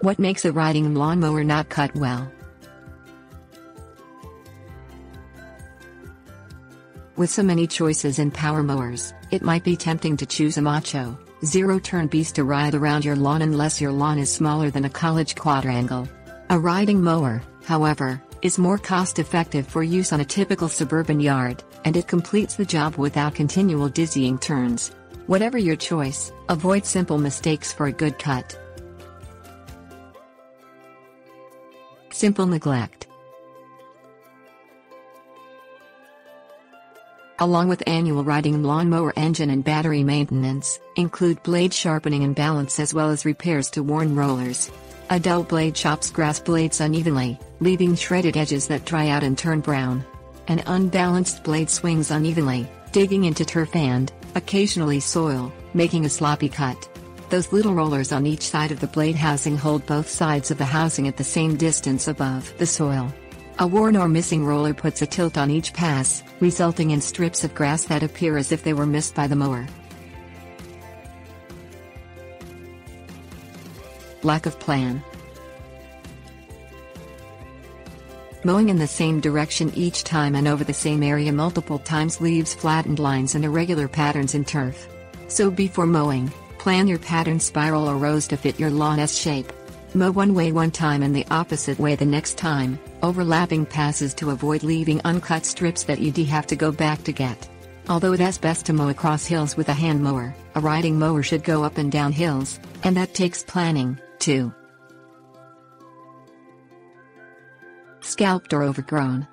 What makes a riding lawnmower not cut well? With so many choices in power mowers, it might be tempting to choose a macho, zero-turn beast to ride around your lawn unless your lawn is smaller than a college quadrangle. A riding mower, however, is more cost-effective for use on a typical suburban yard, and it completes the job without continual dizzying turns. Whatever your choice, avoid simple mistakes for a good cut. Simple neglect. Along with annual riding lawnmower engine and battery maintenance, include blade sharpening and balance as well as repairs to worn rollers. A dull blade chops grass blades unevenly, leaving shredded edges that dry out and turn brown. An unbalanced blade swings unevenly, digging into turf and, occasionally soil, making a sloppy cut. Those little rollers on each side of the blade housing hold both sides of the housing at the same distance above the soil. A worn or missing roller puts a tilt on each pass, resulting in strips of grass that appear as if they were missed by the mower. Lack of plan. Mowing in the same direction each time and over the same area multiple times leaves flattened lines and irregular patterns in turf. So before mowing, plan your pattern spiral or rows to fit your lawn's shape. Mow one way one time and the opposite way the next time, overlapping passes to avoid leaving uncut strips that you'd have to go back to get. Although it is best to mow across hills with a hand mower, a riding mower should go up and down hills, and that takes planning, too. Scalped or overgrown.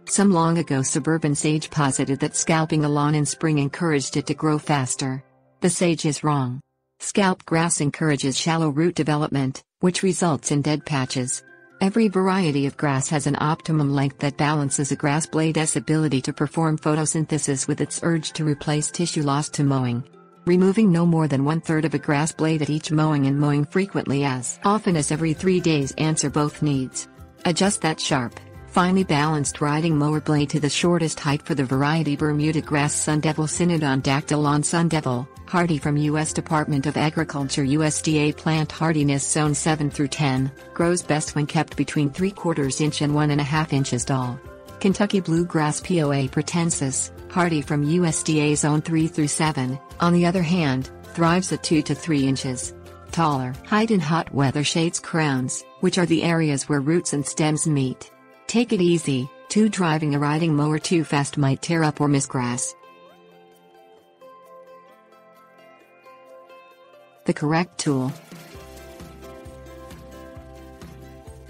Some long ago suburban sage posited that scalping a lawn in spring encouraged it to grow faster. The sage is wrong. Scalped grass encourages shallow root development, which results in dead patches. Every variety of grass has an optimum length that balances a grass blade's ability to perform photosynthesis with its urge to replace tissue lost to mowing. Removing no more than 1/3 of a grass blade at each mowing and mowing frequently as often as every 3 days answer both needs. Adjust that sharp, finely balanced riding mower blade to the shortest height for the variety Bermuda grass Sun Devil Synodon Dactyl on Sun Devil, hardy from U.S. Department of Agriculture USDA Plant Hardiness Zone 7 through 10, grows best when kept between 3/4 inch and 1.5 inches tall. Kentucky Bluegrass POA Pratensis, hardy from USDA Zone 3 through 7, on the other hand, thrives at 2 to 3 inches taller. Height in hot weather shades crowns, which are the areas where roots and stems meet. Take it easy, driving a riding mower too fast might tear up or miss grass. The correct tool.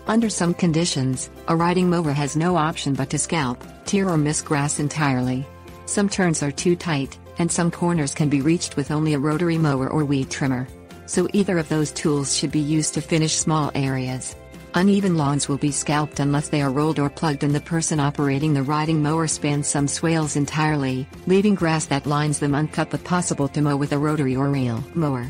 Under some conditions, a riding mower has no option but to scalp, tear or miss grass entirely. Some turns are too tight, and some corners can be reached with only a rotary mower or weed trimmer. So either of those tools should be used to finish small areas. Uneven lawns will be scalped unless they are rolled or plugged and the person operating the riding mower spans some swales entirely, leaving grass that lines them uncut but possible to mow with a rotary or reel mower.